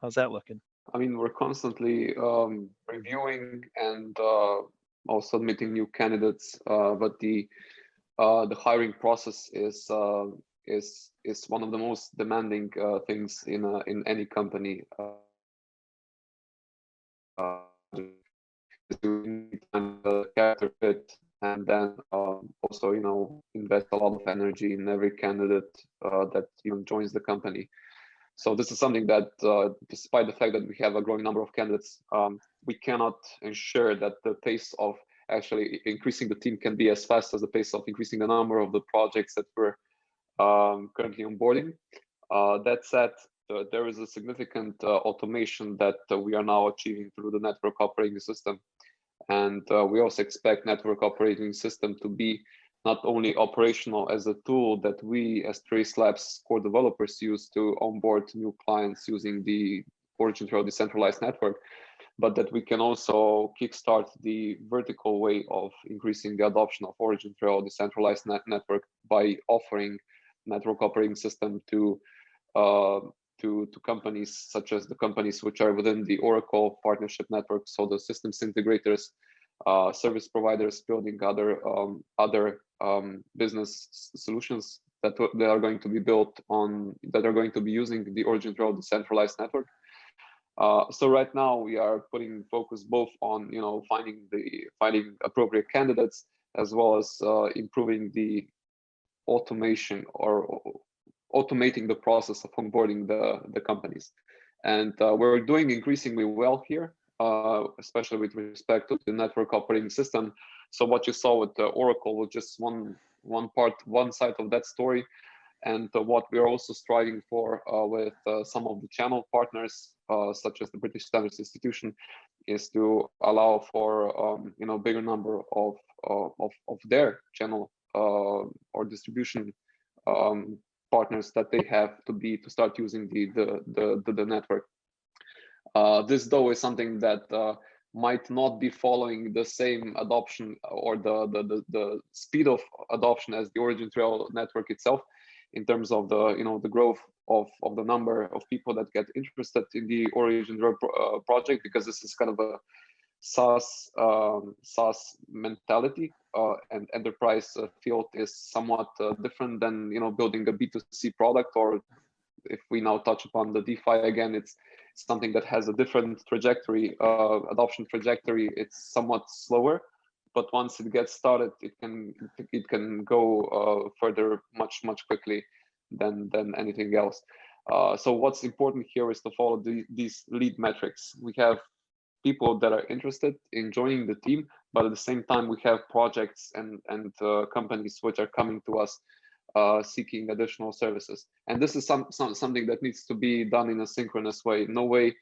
How's that looking? I mean, we're constantly reviewing and also admitting new candidates, but the hiring process is one of the most demanding things in any company. Character fit, and then also invest a lot of energy in every candidate that joins the company. So this is something that, despite the fact that we have a growing number of candidates, we cannot ensure that the pace of actually increasing the team can be as fast as the pace of increasing the number of the projects that we're currently onboarding. That said, there is a significant automation that we are now achieving through the network operating system. And we also expect network operating system to be not only operational as a tool that we as Trace Labs core developers use to onboard new clients using the OriginTrail decentralized network, but that we can also kickstart the vertical way of increasing the adoption of OriginTrail decentralized network by offering network operating system to companies such as the companies which are within the Oracle partnership network, so the systems integrators, service providers building other business solutions that are going to be built on, that are going to be using the OriginTrail decentralized network. So right now we are putting focus both on finding appropriate candidates, as well as improving the automation or automating the process of onboarding the companies. And we're doing increasingly well here, especially with respect to the network operating system. So what you saw with Oracle was just one side of that story. And what we're also striving for with some of the channel partners, such as the British Standards Institution, is to allow for bigger number of their channel or distribution partners that they have to start using the network. This though is something that might not be following the same adoption or the speed of adoption as the OriginTrail network itself, in terms of the growth of the number of people that get interested in the OriginTrail project, because this is kind of a SaaS mentality, and enterprise field is somewhat different than building a B2C product, or if we now touch upon the DeFi again, it's something that has a different trajectory, adoption trajectory. It's somewhat slower, but once it gets started, it can go further much quickly than anything else. So what's important here is to follow these lead metrics. We have people that are interested in joining the team, but at the same time we have projects and companies which are coming to us seeking additional services, and this is something that needs to be done in a synchronous way. No way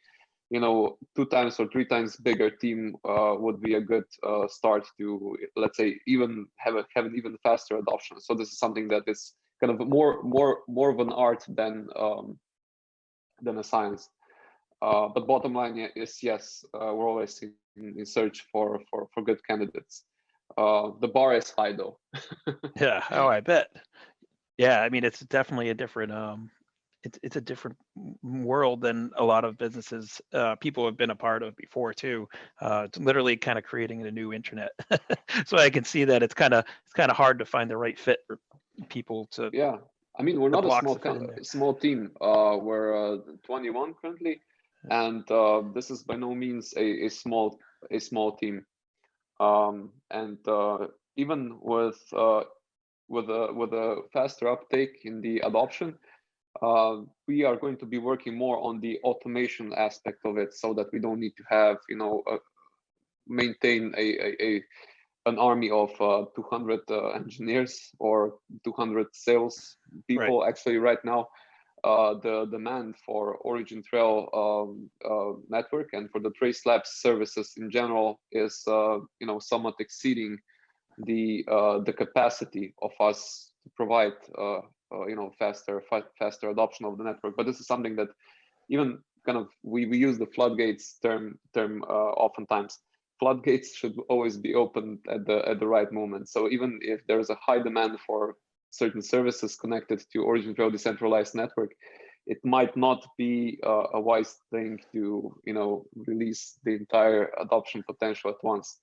2 times or 3 times bigger team would be a good start to, let's say, even have an even faster adoption. So this is something that is kind of more of an art than a science. But bottom line is, yes, we're always in search for good candidates. The bar is high though. Yeah. Oh, I bet. Yeah. I mean, it's definitely a different it's a different world than a lot of businesses people have been a part of before too. It's literally kind of creating a new internet. So I can see that it's kind of hard to find the right fit for people to. Yeah, I mean, we're not a small team. We're 21 currently, and this is by no means a small team. And even with a faster uptake in the adoption, we are going to be working more on the automation aspect of it, so that we don't need to have, maintain an army of 200 engineers or 200 sales people. Right. Actually, right now, the demand for OriginTrail network and for the Trace Labs services in general is, somewhat exceeding the capacity of us to provide, faster adoption of the network. But this is something that even kind of we use the floodgates term oftentimes. Floodgates should always be opened at the right moment. So even if there's a high demand for certain services connected to OriginTrail decentralized network, it might not be a wise thing to release the entire adoption potential at once.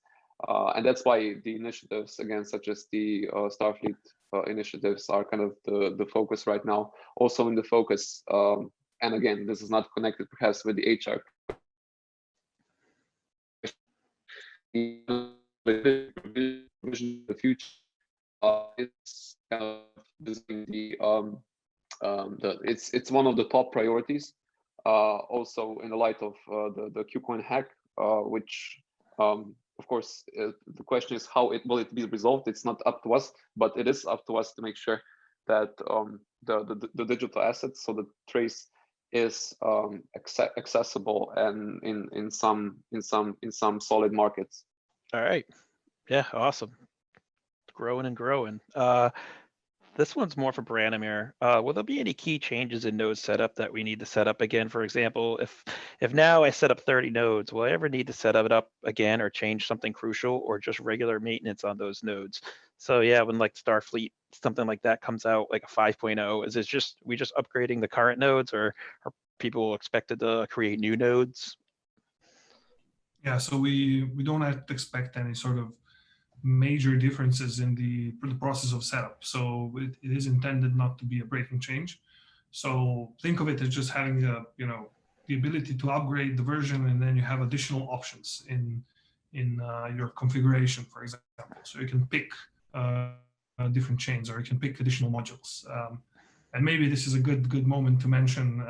And that's why the initiatives, again, such as the Starfleet initiatives, are kind of the focus right now. Also in the focus, and again, this is not connected perhaps with the HR. The future, it's kind of it's one of the top priorities. Also in the light of the KuCoin hack, which of course the question is how will it be resolved. It's not up to us, but it is up to us to make sure that the digital assets, so the trace, is accessible and in some solid markets. All right. Yeah, awesome. Growing and growing. This one's more for Branimir. Will there be any key changes in node setup that we need to set up again? For example, if now I set up 30 nodes, will I ever need to set it up again or change something crucial, or just regular maintenance on those nodes? So yeah, when like Starfleet, something like that comes out, like a 5.0, is it just upgrading the current nodes, or are people expected to create new nodes? Yeah, so we don't have to expect any sort of major differences in the process of setup. So it is intended not to be a breaking change. So think of it as just having the ability to upgrade the version, and then you have additional options in your configuration, for example. So you can pick different chains, or you can pick additional modules. And maybe this is a good moment to mention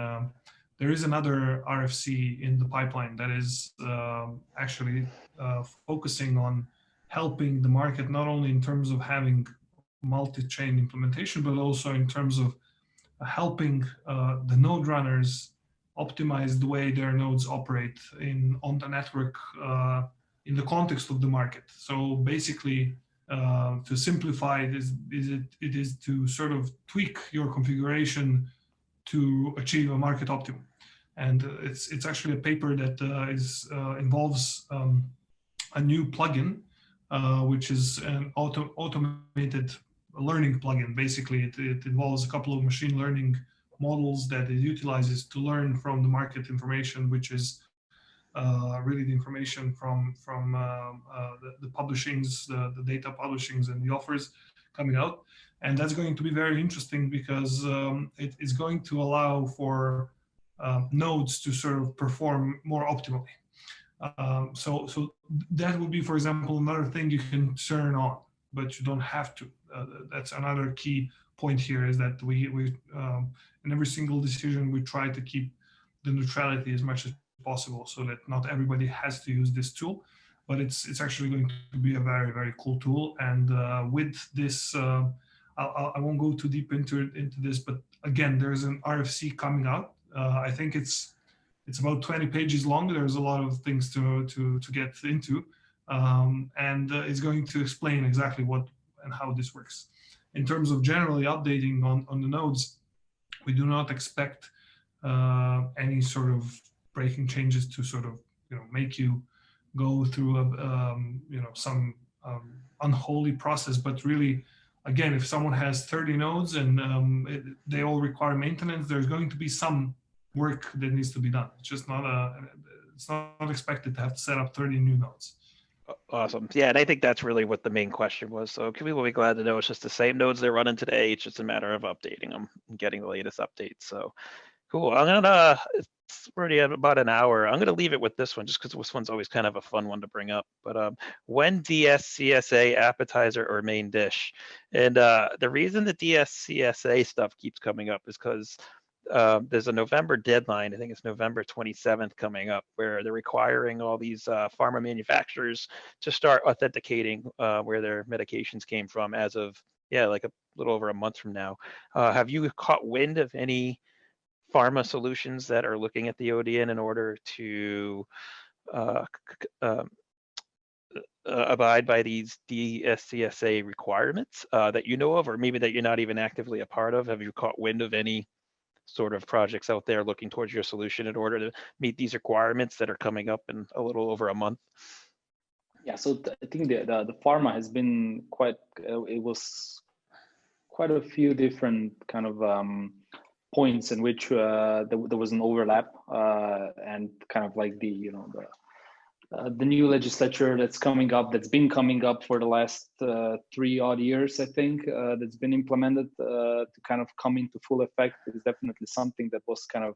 there is another RFC in the pipeline that is actually focusing on helping the market, not only in terms of having multi-chain implementation, but also in terms of helping the node runners optimize the way their nodes operate on the network in the context of the market. So basically, to simplify it, it is to sort of tweak your configuration to achieve a market optimum. And it's actually a paper that involves a new plugin, which is an automated learning plugin. Basically, it involves a couple of machine learning models that it utilizes to learn from the market information, which is really the information from the publishings, the data publishings, and the offers coming out. And that's going to be very interesting because it is going to allow for nodes to sort of perform more optimally. So that would be, for example, another thing you can turn on, but you don't have to. That's another key point here, is that we in every single decision we try to keep the neutrality as much as possible, so that not everybody has to use this tool. But it's actually going to be a very, very cool tool. And with this, I won't go too deep into this, but again, there's an RFC coming out. I think it's about 20 pages long. There's a lot of things to get into, and it's going to explain exactly what and how this works. In terms of generally updating on the nodes, we do not expect any sort of breaking changes to sort of make you go through some unholy process, but really again, if someone has 30 nodes and they all require maintenance, there's going to be some work that needs to be done. It's just it's not expected to have to set up 30 new nodes. Awesome. Yeah, and I think that's really what the main question was. So people will be glad to know it's just the same nodes they're running today. It's just a matter of updating them and getting the latest updates. So cool. It's already at about an hour. I'm gonna leave it with this one just because this one's always kind of a fun one to bring up. But when DSCSA appetizer or main dish? And the reason the DSCSA stuff keeps coming up is because there's a November deadline. I think it's November 27th coming up, where they're requiring all these pharma manufacturers to start authenticating where their medications came from as of, like a little over a month from now. Have you caught wind of any pharma solutions that are looking at the ODN in order to abide by these DSCSA requirements that you know of, or maybe that you're not even actively a part of? Have you caught wind of any sort of projects out there looking towards your solution in order to meet these requirements that are coming up in a little over a month? Yeah, so I think the pharma has been quite, it was quite a few different kind of points in which there was an overlap and kind of like the new legislature that's been coming up for the last 3 odd years, I think, that's been implemented to kind of come into full effect. Is definitely something that was kind of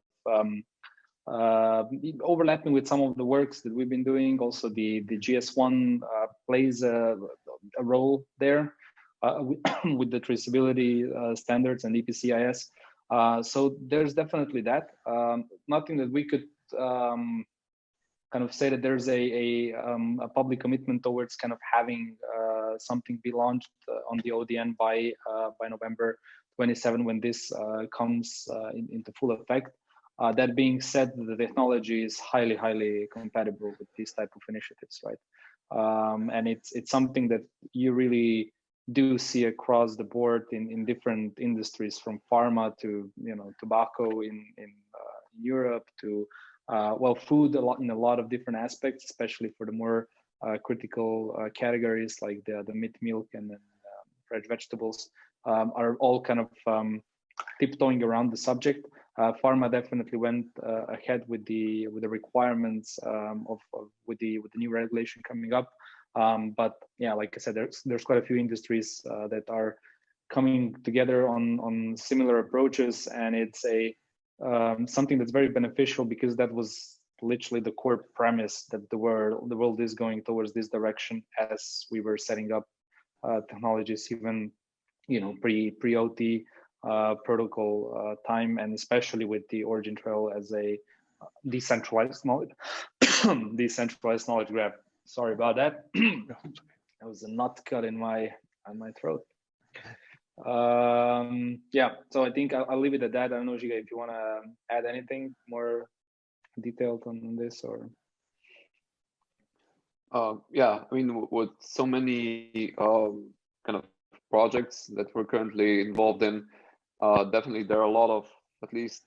overlapping with some of the works that we've been doing. Also, the GS1 plays a role there with the traceability standards and EPCIS. So there's definitely that. Nothing that we could kind of say that there's a public commitment towards kind of having something be launched on the ODN by November 27 when this comes into full effect. That being said, the technology is highly compatible with these type of initiatives, right? And it's something that you really do see across the board in different industries, from pharma to tobacco in Europe to food in a lot of different aspects, especially for the more critical categories like the meat, milk, and then fresh vegetables, are all kind of tiptoeing around the subject. Pharma definitely went ahead with the requirements with the new regulation coming up. But yeah, like I said, there's quite a few industries that are coming together on similar approaches, and it's something that's very beneficial, because that was literally the core premise that the world is going towards this direction as we were setting up technologies, even pre-OT protocol time, and especially with the OriginTrail as a decentralized knowledge graph. Sorry about that. That was a nut cut in my throat. Yeah, so I think I'll leave it at that. I don't know, Žiga, if you want to add anything more detailed on this, or yeah, I mean, with so many kind of projects that we're currently involved in, definitely there are a lot of, at least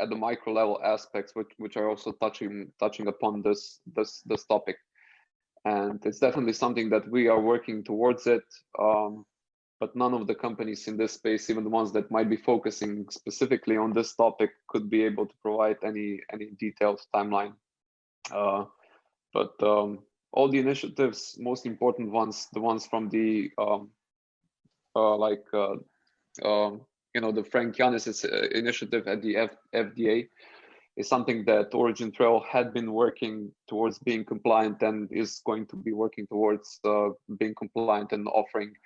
at the micro level, aspects which are also touching upon this topic, and it's definitely something that we are working towards it. But none of the companies in this space, even the ones that might be focusing specifically on this topic, could be able to provide any detailed timeline. But all the initiatives, most important ones, the ones from the the Frank Yanis' initiative at the FDA, is something that OriginTrail had been working towards being compliant and is going to be working towards being compliant and offering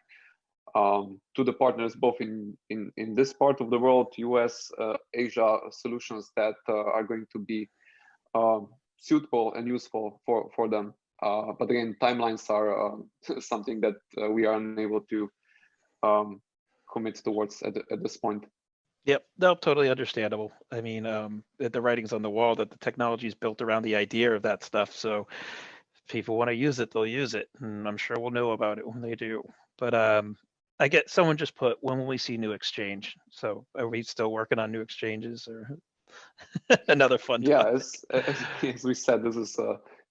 to the partners, both in this part of the world, US, Asia, solutions that are going to be suitable and useful for them. But again, timelines are something that we are unable to commit towards at this point. Yep, no, totally understandable. I mean, the writing's on the wall that the technology is built around the idea of that stuff. So if people want to use it, they'll use it, and I'm sure we'll know about it when they do. But I get someone just put, when will we see new exchange? So are we still working on new exchanges, or another fun topic? As we said, this is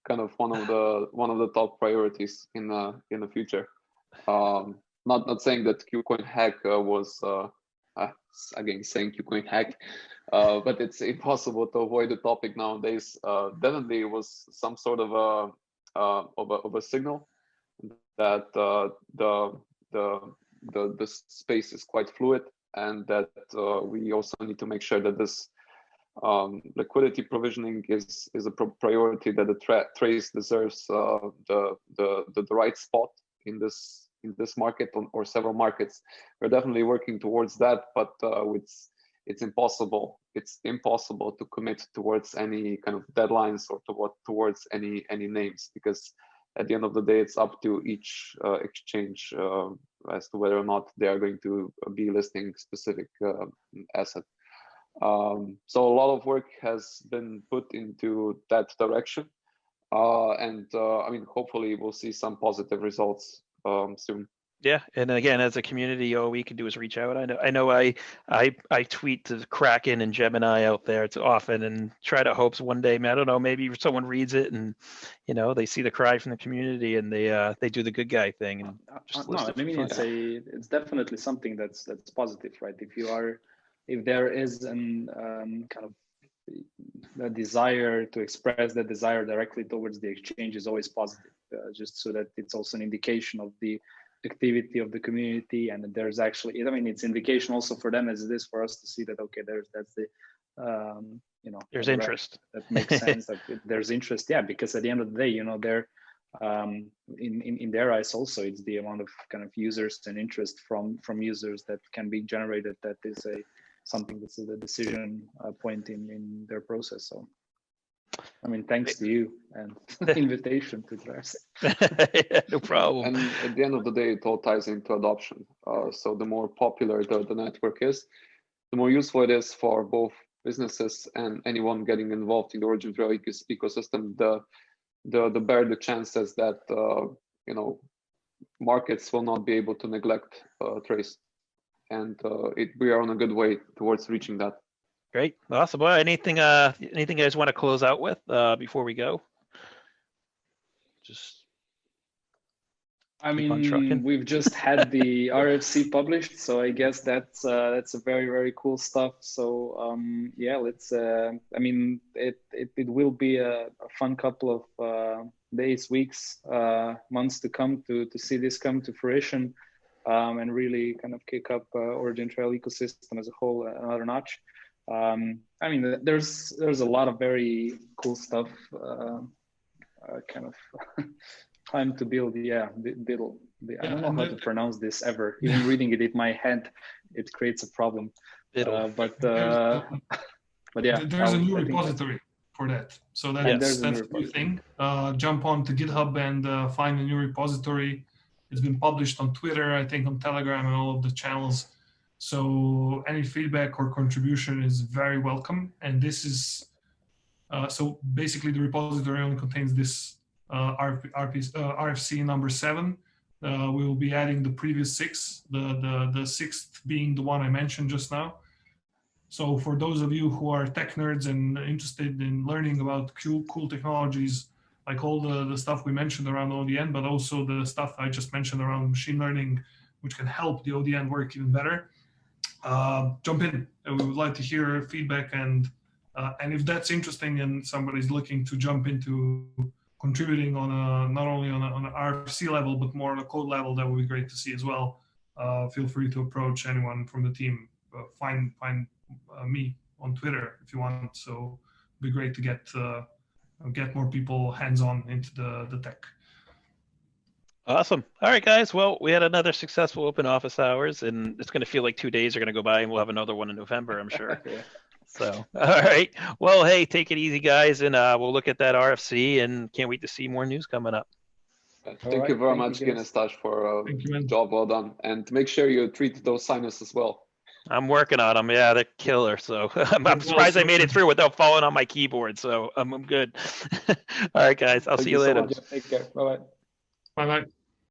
kind of one of the top priorities in the future. not saying that KuCoin hack was again saying KuCoin hack, but it's impossible to avoid the topic nowadays. Definitely, it was some sort of a signal that the space is quite fluid, and that we also need to make sure that this liquidity provisioning is a priority, that the trace deserves the right spot in this market or several markets. We're definitely working towards that, but it's impossible to commit towards any kind of deadlines or towards any names, because at the end of the day, it's up to each exchange as to whether or not they are going to be listing specific asset. So a lot of work has been put into that direction, and I mean, hopefully we'll see some positive results soon. Yeah, and again, as a community, all we can do is reach out. I know I tweet to Kraken and Gemini out there too often, and try to hope one day, I don't know, maybe someone reads it and they see the cry from the community and they do the good guy thing and just no, I mean it's definitely something that's positive, right? If there is an kind of a desire to express that desire directly towards the exchange is always positive, just so that it's also an indication of the activity of the community, and there's actually, I mean, it's indication also for them as it is for us to see that, okay, that's the there's interest. That makes sense. That there's interest, yeah, because at the end of the day, they're in their eyes also, it's the amount of kind of users and interest from users that can be generated that is something that's a decision point in their process. So I mean, thanks to you and the invitation to TRAC. No problem. And at the end of the day, it all ties into adoption. So the more popular the network is, the more useful it is for both businesses and anyone getting involved in the OriginTrail ecosystem. The better the chances that markets will not be able to neglect Trace, and we are on a good way towards reaching that. Great, awesome. Well, anything you guys want to close out with before we go? Just, I mean, we've just had the RFC published, so I guess that's a very, very cool stuff. So yeah, let's. I mean, it will be a fun couple of days, weeks, months to come to see this come to fruition, and really kind of kick up OriginTrail ecosystem as a whole another notch. I mean, there's a lot of very cool stuff, kind of time to build. Yeah, Biddle. I don't know how to pronounce this ever. Even reading it in my head, it creates a problem. But yeah, there's a new repository for that. So that's a new thing. Jump on to GitHub and find a new repository. It's been published on Twitter, I think on Telegram and all of the channels. So any feedback or contribution is very welcome. And this is, so basically the repository only contains this RFC number 7. We will be adding the previous 6, the 6th being the one I mentioned just now. So for those of you who are tech nerds and interested in learning about cool technologies, like all the stuff we mentioned around ODN, but also the stuff I just mentioned around machine learning, which can help the ODN work even better, jump in. We would like to hear feedback, and if that's interesting and somebody's looking to jump into contributing on not only on an RFC level, but more on a code level, that would be great to see as well. Feel free to approach anyone from the team. Find me on Twitter if you want. So it'd be great to get more people hands-on into the tech. Awesome. All right, guys. Well, we had another successful open office hours, and it's going to feel like 2 days are going to go by, and we'll have another one in November, I'm sure. Yeah. So, all right. Well, hey, take it easy, guys, and we'll look at that RFC, and can't wait to see more news coming up. Thank you very much, Guinnessstache, for a job well done. And make sure you treat those signers as well. I'm working on them. Yeah, they're killer. So I'm surprised I made it through without falling on my keyboard. So I'm good. All right, guys. I'll see you later. Take care. Bye-bye. Bye-bye.